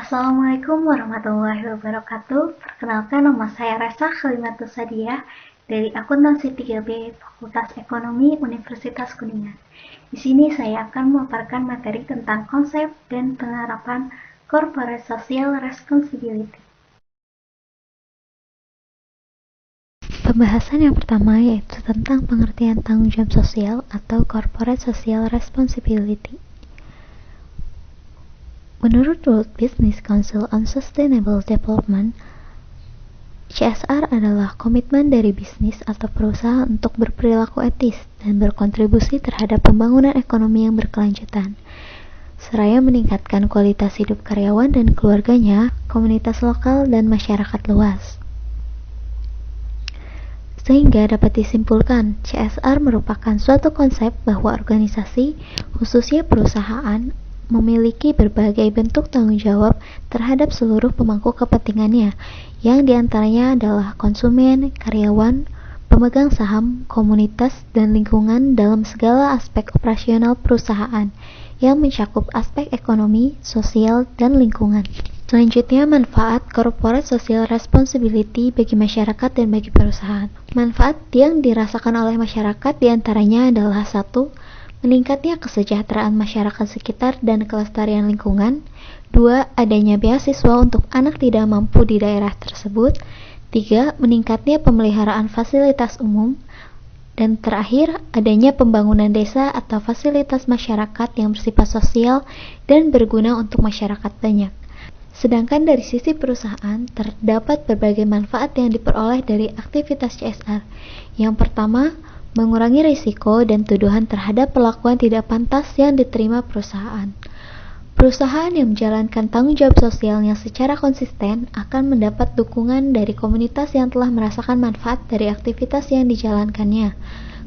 Assalamualaikum warahmatullahi wabarakatuh. Perkenalkan, nama saya Resa Khalimatus Sadiah dari Akuntansi 3B Fakultas Ekonomi Universitas Kuningan. Di sini saya akan memaparkan materi tentang konsep dan penerapan Corporate Social Responsibility. Pembahasan yang pertama yaitu tentang pengertian tanggung jawab sosial atau Corporate Social Responsibility. Menurut World Business Council on Sustainable Development, CSR adalah komitmen dari bisnis atau perusahaan untuk berperilaku etis dan berkontribusi terhadap pembangunan ekonomi yang berkelanjutan, seraya meningkatkan kualitas hidup karyawan dan keluarganya, komunitas lokal, dan masyarakat luas. Sehingga dapat disimpulkan, CSR merupakan suatu konsep bahwa organisasi, khususnya perusahaan, memiliki berbagai bentuk tanggung jawab terhadap seluruh pemangku kepentingannya, yang diantaranya adalah konsumen, karyawan, pemegang saham, komunitas, dan lingkungan dalam segala aspek operasional perusahaan, yang mencakup aspek ekonomi, sosial, dan lingkungan. Selanjutnya, manfaat Corporate Social Responsibility bagi masyarakat dan bagi perusahaan. Manfaat yang dirasakan oleh masyarakat diantaranya adalah 1. Meningkatnya kesejahteraan masyarakat sekitar dan kelestarian lingkungan. 2. Adanya beasiswa untuk anak tidak mampu di daerah tersebut. 3. Meningkatnya pemeliharaan fasilitas umum. Dan terakhir, adanya pembangunan desa atau fasilitas masyarakat yang bersifat sosial dan berguna untuk masyarakat banyak. Sedangkan dari sisi perusahaan, terdapat berbagai manfaat yang diperoleh dari aktivitas CSR. Yang pertama, mengurangi risiko dan tuduhan terhadap perlakuan tidak pantas yang diterima perusahaan. Perusahaan yang menjalankan tanggung jawab sosialnya secara konsisten akan mendapat dukungan dari komunitas yang telah merasakan manfaat dari aktivitas yang dijalankannya.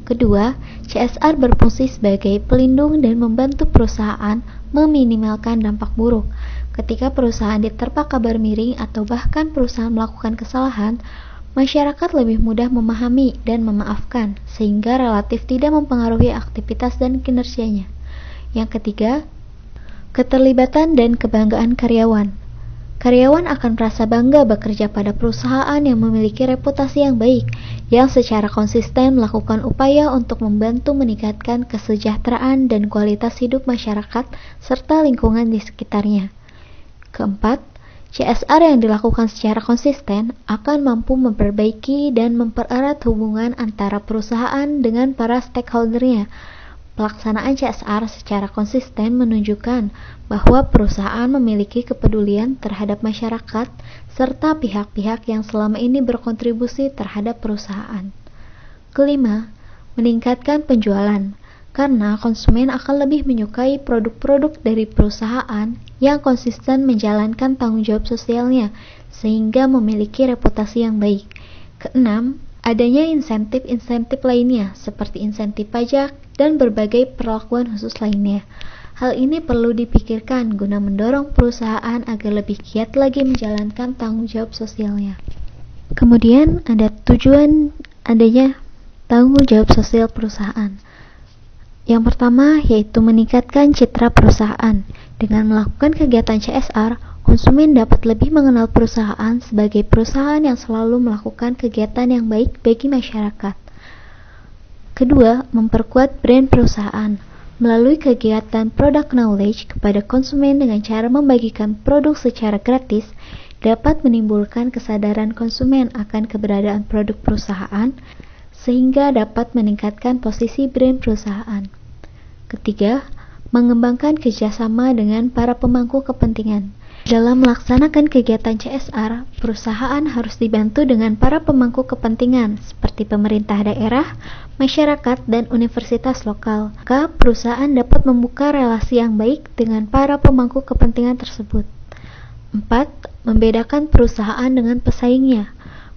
Kedua, CSR berfungsi sebagai pelindung dan membantu perusahaan meminimalkan dampak buruk. Ketika perusahaan diterpa kabar miring atau bahkan perusahaan melakukan kesalahan, masyarakat lebih mudah memahami dan memaafkan, sehingga relatif tidak mempengaruhi aktivitas dan kinerjanya. Yang ketiga, keterlibatan dan kebanggaan karyawan. Karyawan akan merasa bangga bekerja pada perusahaan yang memiliki reputasi yang baik, yang secara konsisten melakukan upaya untuk membantu meningkatkan kesejahteraan dan kualitas hidup masyarakat serta lingkungan di sekitarnya. Keempat, CSR yang dilakukan secara konsisten akan mampu memperbaiki dan mempererat hubungan antara perusahaan dengan para stakeholder-nya. Pelaksanaan CSR secara konsisten menunjukkan bahwa perusahaan memiliki kepedulian terhadap masyarakat serta pihak-pihak yang selama ini berkontribusi terhadap perusahaan. Kelima, meningkatkan penjualan. Karena konsumen akan lebih menyukai produk-produk dari perusahaan yang konsisten menjalankan tanggung jawab sosialnya, sehingga memiliki reputasi yang baik. Keenam, adanya insentif-insentif lainnya, seperti insentif pajak dan berbagai perlakuan khusus lainnya. Hal ini perlu dipikirkan guna mendorong perusahaan agar lebih giat lagi menjalankan tanggung jawab sosialnya. Kemudian, ada tujuan adanya tanggung jawab sosial perusahaan. Yang pertama yaitu meningkatkan citra perusahaan. Dengan melakukan kegiatan CSR, konsumen dapat lebih mengenal perusahaan sebagai perusahaan yang selalu melakukan kegiatan yang baik bagi masyarakat. Kedua, memperkuat brand perusahaan. Melalui kegiatan product knowledge kepada konsumen dengan cara membagikan produk secara gratis, dapat menimbulkan kesadaran konsumen akan keberadaan produk perusahaan, sehingga dapat meningkatkan posisi brand perusahaan. Ketiga, mengembangkan kerjasama dengan para pemangku kepentingan. Dalam melaksanakan kegiatan CSR, perusahaan harus dibantu dengan para pemangku kepentingan seperti pemerintah daerah, masyarakat, dan universitas lokal. Maka perusahaan dapat membuka relasi yang baik dengan para pemangku kepentingan tersebut. 4. Membedakan perusahaan dengan pesaingnya.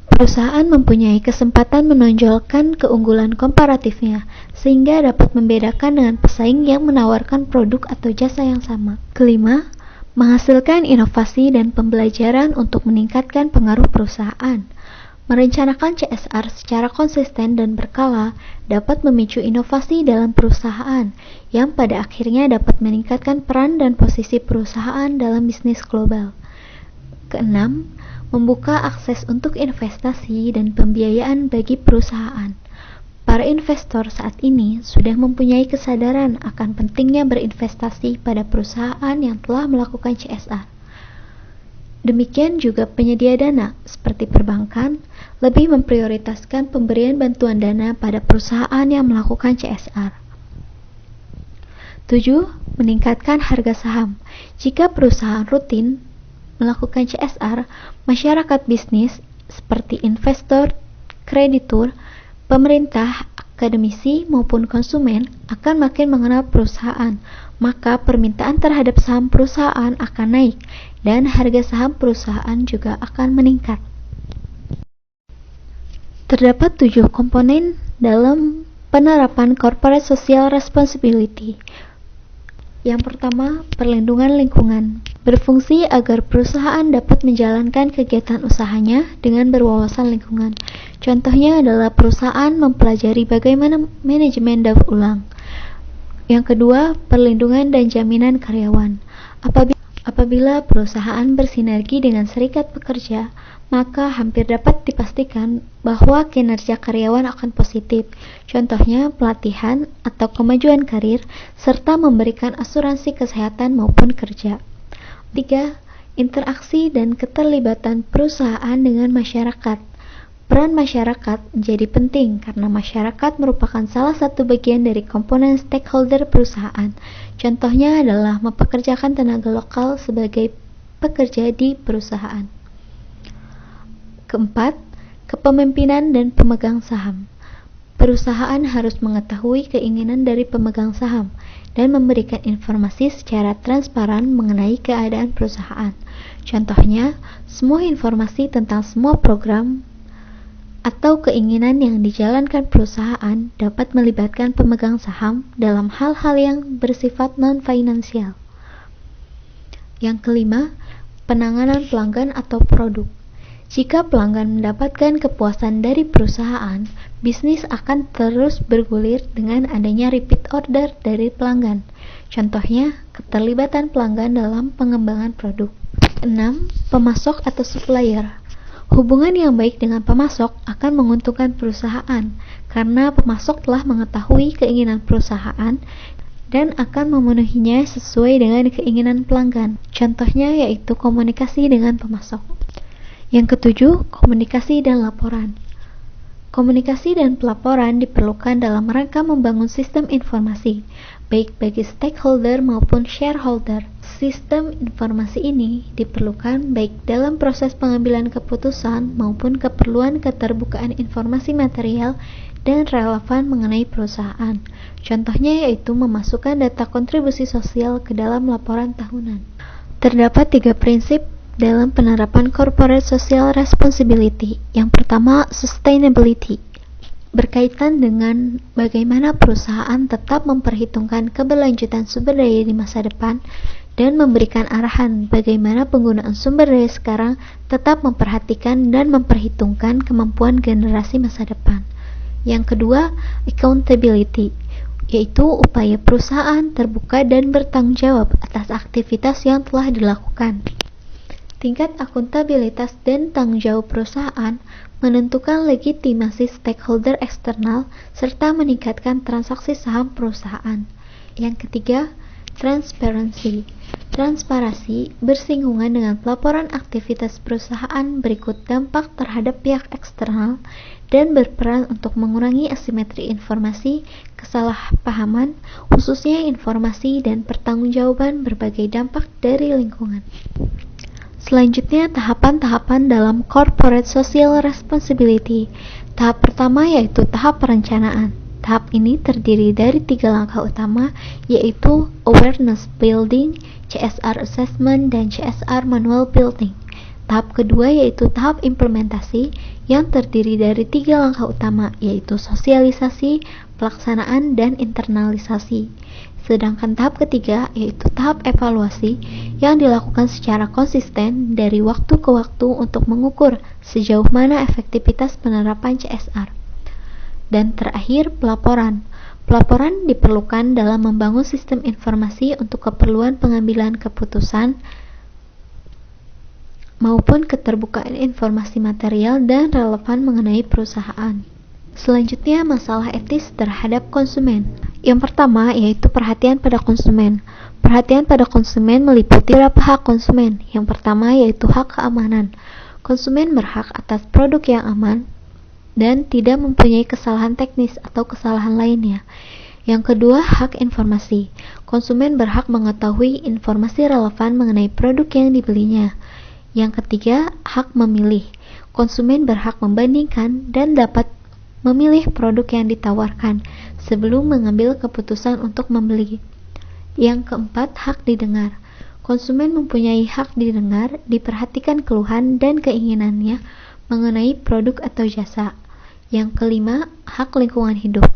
Perusahaan mempunyai kesempatan menonjolkan keunggulan komparatifnya, sehingga dapat membedakan dengan pesaing yang menawarkan produk atau jasa yang sama. Kelima, menghasilkan inovasi dan pembelajaran untuk meningkatkan pengaruh perusahaan. Merencanakan CSR secara konsisten dan berkala dapat memicu inovasi dalam perusahaan, yang pada akhirnya dapat meningkatkan peran dan posisi perusahaan dalam bisnis global. Keenam, membuka akses untuk investasi dan pembiayaan bagi perusahaan. Para investor saat ini sudah mempunyai kesadaran akan pentingnya berinvestasi pada perusahaan yang telah melakukan CSR. Demikian juga penyedia dana, seperti perbankan, lebih memprioritaskan pemberian bantuan dana pada perusahaan yang melakukan CSR. 7. Meningkatkan harga saham. Jika perusahaan rutin melakukan CSR, masyarakat bisnis seperti investor, kreditur, pemerintah, akademisi, maupun konsumen akan makin mengenal perusahaan, maka permintaan terhadap saham perusahaan akan naik dan harga saham perusahaan juga akan meningkat. Terdapat 7 komponen dalam penerapan corporate social responsibility. Yang pertama, perlindungan lingkungan. Berfungsi agar perusahaan dapat menjalankan kegiatan usahanya dengan berwawasan lingkungan. Contohnya adalah perusahaan mempelajari bagaimana manajemen daur ulang. Yang kedua, perlindungan dan jaminan karyawan. Apabila perusahaan bersinergi dengan serikat pekerja, maka hampir dapat dipastikan bahwa kinerja karyawan akan positif. Contohnya pelatihan atau kemajuan karir, serta memberikan asuransi kesehatan maupun kerja. 3. Interaksi dan keterlibatan perusahaan dengan masyarakat. Peran masyarakat menjadi penting karena masyarakat merupakan salah satu bagian dari komponen stakeholder perusahaan. Contohnya adalah mempekerjakan tenaga lokal sebagai pekerja di perusahaan. Keempat, kepemimpinan dan pemegang saham. Perusahaan harus mengetahui keinginan dari pemegang saham dan memberikan informasi secara transparan mengenai keadaan perusahaan. Contohnya, semua informasi tentang semua program atau keinginan yang dijalankan perusahaan dapat melibatkan pemegang saham dalam hal-hal yang bersifat non-finansial. Yang kelima, penanganan pelanggan atau produk. Jika pelanggan mendapatkan kepuasan dari perusahaan, bisnis akan terus bergulir dengan adanya repeat order dari pelanggan. Contohnya, keterlibatan pelanggan dalam pengembangan produk. 6. Pemasok atau supplier. Hubungan yang baik dengan pemasok akan menguntungkan perusahaan karena pemasok telah mengetahui keinginan perusahaan dan akan memenuhinya sesuai dengan keinginan pelanggan. Contohnya yaitu komunikasi dengan pemasok. Yang ketujuh, komunikasi dan laporan. Komunikasi dan pelaporan diperlukan dalam rangka membangun sistem informasi, baik bagi stakeholder maupun shareholder. Sistem informasi ini diperlukan baik dalam proses pengambilan keputusan maupun keperluan keterbukaan informasi material dan relevan mengenai perusahaan. Contohnya yaitu memasukkan data kontribusi sosial ke dalam laporan tahunan. Terdapat 3 prinsip dalam penerapan corporate social responsibility. Yang pertama, sustainability. Berkaitan dengan bagaimana perusahaan tetap memperhitungkan keberlanjutan sumber daya di masa depan dan memberikan arahan bagaimana penggunaan sumber daya sekarang tetap memperhatikan dan memperhitungkan kemampuan generasi masa depan. Yang kedua, accountability, yaitu upaya perusahaan terbuka dan bertanggung jawab atas aktivitas yang telah dilakukan. Tingkat akuntabilitas dan tanggung jawab perusahaan menentukan legitimasi stakeholder eksternal serta meningkatkan transaksi saham perusahaan. Yang ketiga, transparansi. Transparansi bersinggungan dengan pelaporan aktivitas perusahaan berikut dampak terhadap pihak eksternal dan berperan untuk mengurangi asimetri informasi, kesalahpahaman, khususnya informasi dan pertanggungjawaban berbagai dampak dari lingkungan. Selanjutnya, tahapan-tahapan dalam corporate social responsibility. Tahap pertama yaitu tahap perencanaan. Tahap ini terdiri dari 3 langkah utama, yaitu awareness building, CSR assessment, dan CSR manual building. Tahap kedua yaitu tahap implementasi yang terdiri dari 3 langkah utama, yaitu sosialisasi, pelaksanaan, dan internalisasi. Sedangkan tahap ketiga yaitu tahap evaluasi yang dilakukan secara konsisten dari waktu ke waktu untuk mengukur sejauh mana efektivitas penerapan CSR. Dan terakhir, pelaporan. Pelaporan diperlukan dalam membangun sistem informasi untuk keperluan pengambilan keputusan maupun keterbukaan informasi material dan relevan mengenai perusahaan. Selanjutnya, masalah etis terhadap konsumen. Yang pertama yaitu perhatian pada konsumen. Perhatian pada konsumen meliputi beberapa hak konsumen. Yang pertama yaitu hak keamanan. Konsumen berhak atas produk yang aman dan tidak mempunyai kesalahan teknis atau kesalahan lainnya. Yang kedua, hak informasi. Konsumen berhak mengetahui informasi relevan mengenai produk yang dibelinya. Yang ketiga, hak memilih. Konsumen berhak membandingkan dan dapat memilih produk yang ditawarkan sebelum mengambil keputusan untuk membeli. Yang keempat, hak didengar. Konsumen mempunyai hak didengar, diperhatikan keluhan dan keinginannya mengenai produk atau jasa. Yang kelima, hak lingkungan hidup.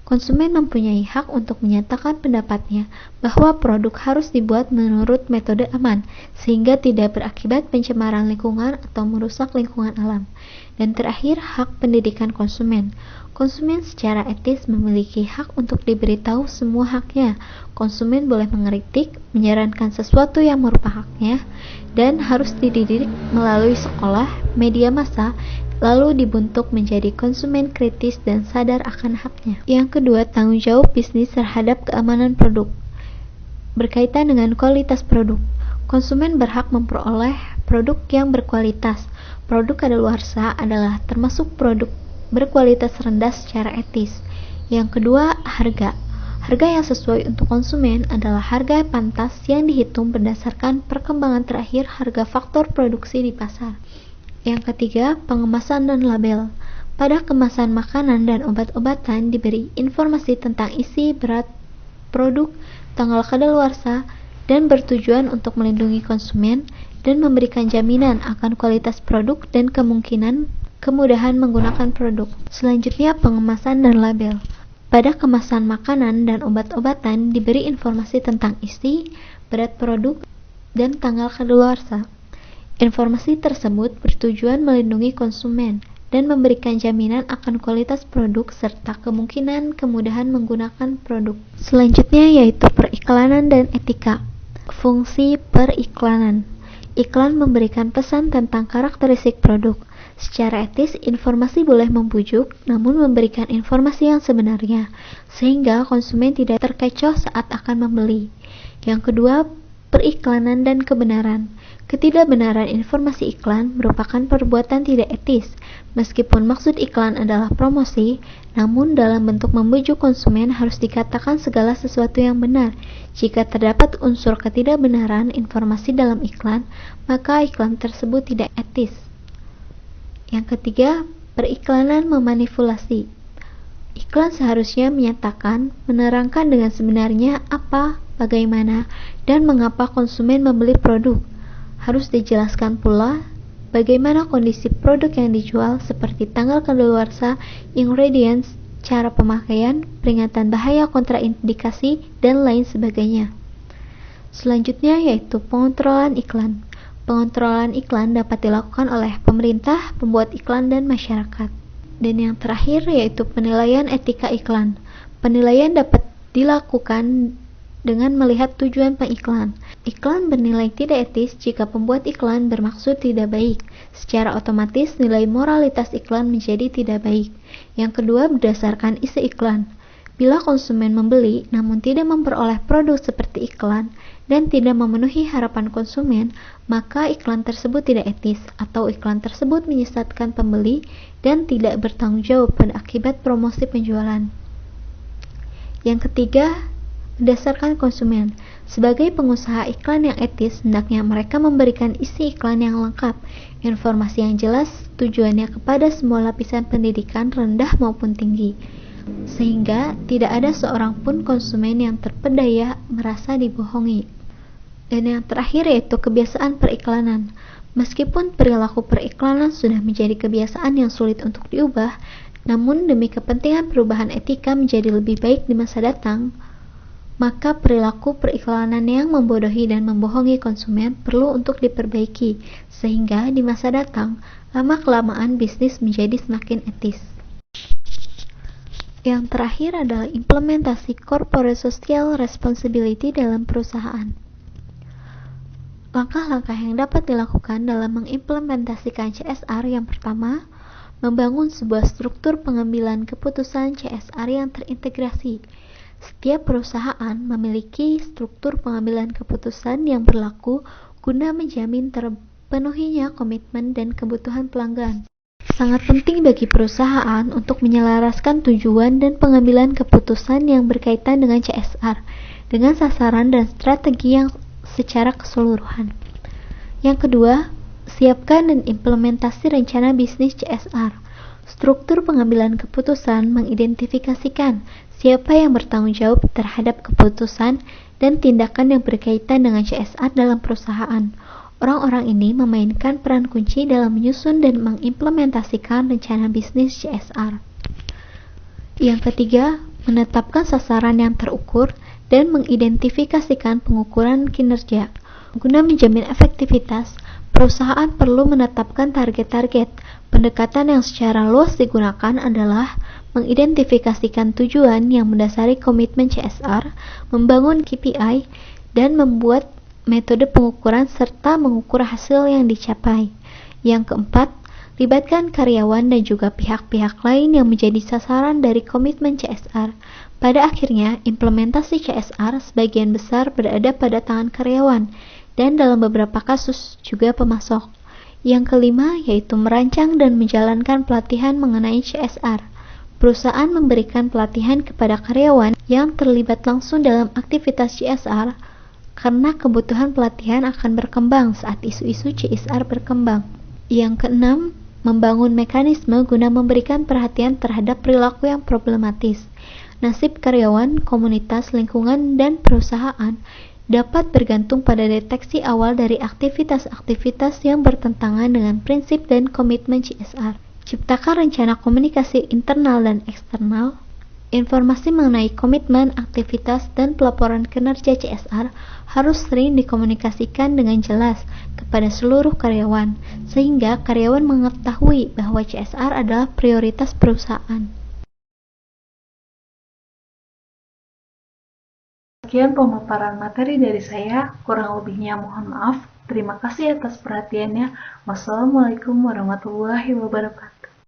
Konsumen mempunyai hak untuk menyatakan pendapatnya bahwa produk harus dibuat menurut metode aman, sehingga tidak berakibat pencemaran lingkungan atau merusak lingkungan alam. Dan terakhir, hak pendidikan konsumen. Konsumen secara etis memiliki hak untuk diberitahu semua haknya. Konsumen boleh mengkritik, menyarankan sesuatu yang merupakan haknya, dan harus dididik melalui sekolah, media massa, lalu dibentuk menjadi konsumen kritis dan sadar akan haknya. Yang kedua, tanggung jawab bisnis terhadap keamanan produk. Berkaitan dengan kualitas produk, konsumen berhak memperoleh produk yang berkualitas. Produk kadaluarsa adalah termasuk produk berkualitas rendah secara etis. Yang kedua, harga. Harga yang sesuai untuk konsumen adalah harga pantas yang dihitung berdasarkan perkembangan terakhir harga faktor produksi di pasar. Yang ketiga, pengemasan dan label. Pada kemasan makanan dan obat-obatan diberi informasi tentang isi, berat produk, tanggal kadaluarsa, dan bertujuan untuk melindungi konsumen dan memberikan jaminan akan kualitas produk dan kemudahan menggunakan produk. Selanjutnya, pengemasan dan label. Pada kemasan makanan dan obat-obatan diberi informasi tentang isi, berat produk, dan tanggal kadaluarsa. Informasi tersebut bertujuan melindungi konsumen dan memberikan jaminan akan kualitas produk serta kemudahan menggunakan produk. Selanjutnya yaitu periklanan dan etika. Fungsi periklanan. Iklan memberikan pesan tentang karakteristik produk. Secara etis, informasi boleh membujuk, namun memberikan informasi yang sebenarnya, sehingga konsumen tidak terkecoh saat akan membeli. Yang kedua, periklanan dan kebenaran. Ketidakbenaran informasi iklan merupakan perbuatan tidak etis. Meskipun maksud iklan adalah promosi, namun dalam bentuk membujuk konsumen harus dikatakan segala sesuatu yang benar. Jika terdapat unsur ketidakbenaran informasi dalam iklan, maka iklan tersebut tidak etis. Yang ketiga, periklanan memanipulasi. Iklan seharusnya menyatakan, menerangkan dengan sebenarnya apa, bagaimana, dan mengapa konsumen membeli produk. Harus dijelaskan pula bagaimana kondisi produk yang dijual seperti tanggal kadaluarsa, ingredients, cara pemakaian, peringatan bahaya kontraindikasi, dan lain sebagainya. Selanjutnya yaitu pengontrolan iklan. Pengontrolan iklan dapat dilakukan oleh pemerintah, pembuat iklan, dan masyarakat. Dan yang terakhir yaitu penilaian etika iklan. Penilaian dapat dilakukan dengan melihat tujuan pengiklan. Iklan bernilai tidak etis jika pembuat iklan bermaksud tidak baik. Secara otomatis nilai moralitas iklan menjadi tidak baik. Yang kedua, berdasarkan isi iklan. Bila konsumen membeli namun tidak memperoleh produk seperti iklan dan tidak memenuhi harapan konsumen, maka iklan tersebut tidak etis atau iklan tersebut menyesatkan pembeli dan tidak bertanggung jawab pada akibat promosi penjualan. Yang ketiga, berdasarkan konsumen. Sebagai pengusaha iklan yang etis, hendaknya mereka memberikan isi iklan yang lengkap, informasi yang jelas, tujuannya kepada semua lapisan pendidikan rendah maupun tinggi, sehingga tidak ada seorang pun konsumen yang terpedaya merasa dibohongi. Dan yang terakhir yaitu kebiasaan periklanan. Meskipun perilaku periklanan sudah menjadi kebiasaan yang sulit untuk diubah, namun demi kepentingan perubahan etika menjadi lebih baik di masa datang, maka perilaku periklanan yang membodohi dan membohongi konsumen perlu untuk diperbaiki, sehingga di masa datang, lama-kelamaan bisnis menjadi semakin etis. Yang terakhir adalah implementasi corporate social responsibility dalam perusahaan. Langkah-langkah yang dapat dilakukan dalam mengimplementasikan CSR yang pertama, membangun sebuah struktur pengambilan keputusan CSR yang terintegrasi. Setiap perusahaan memiliki struktur pengambilan keputusan yang berlaku guna menjamin terpenuhinya komitmen dan kebutuhan pelanggan. Sangat penting bagi perusahaan untuk menyelaraskan tujuan dan pengambilan keputusan yang berkaitan dengan CSR dengan sasaran dan strategi yang secara keseluruhan. Yang kedua, siapkan dan implementasi rencana bisnis CSR. Struktur pengambilan keputusan mengidentifikasikan siapa yang bertanggung jawab terhadap keputusan dan tindakan yang berkaitan dengan CSR dalam perusahaan. Orang-orang ini memainkan peran kunci dalam menyusun dan mengimplementasikan rencana bisnis CSR. Yang ketiga, menetapkan sasaran yang terukur dan mengidentifikasikan pengukuran kinerja. Guna menjamin efektivitas, perusahaan perlu menetapkan target-target. Pendekatan yang secara luas digunakan adalah mengidentifikasikan tujuan yang mendasari komitmen CSR, membangun KPI, dan membuat metode pengukuran serta mengukur hasil yang dicapai. Yang keempat, libatkan karyawan dan juga pihak-pihak lain yang menjadi sasaran dari komitmen CSR. Pada akhirnya, implementasi CSR sebagian besar berada pada tangan karyawan dan dalam beberapa kasus juga pemasok. Yang kelima, yaitu merancang dan menjalankan pelatihan mengenai CSR. Perusahaan memberikan pelatihan kepada karyawan yang terlibat langsung dalam aktivitas CSR karena kebutuhan pelatihan akan berkembang saat isu-isu CSR berkembang. Yang keenam, membangun mekanisme guna memberikan perhatian terhadap perilaku yang problematis. Nasib karyawan, komunitas, lingkungan, dan perusahaan dapat bergantung pada deteksi awal dari aktivitas-aktivitas yang bertentangan dengan prinsip dan komitmen CSR. Ciptakan rencana komunikasi internal dan eksternal. Informasi mengenai komitmen, aktivitas, dan pelaporan kinerja CSR harus sering dikomunikasikan dengan jelas kepada seluruh karyawan, sehingga karyawan mengetahui bahwa CSR adalah prioritas perusahaan. Sekian pemaparan materi dari saya, kurang lebihnya mohon maaf. Terima kasih atas perhatiannya. Wassalamualaikum warahmatullahi wabarakatuh.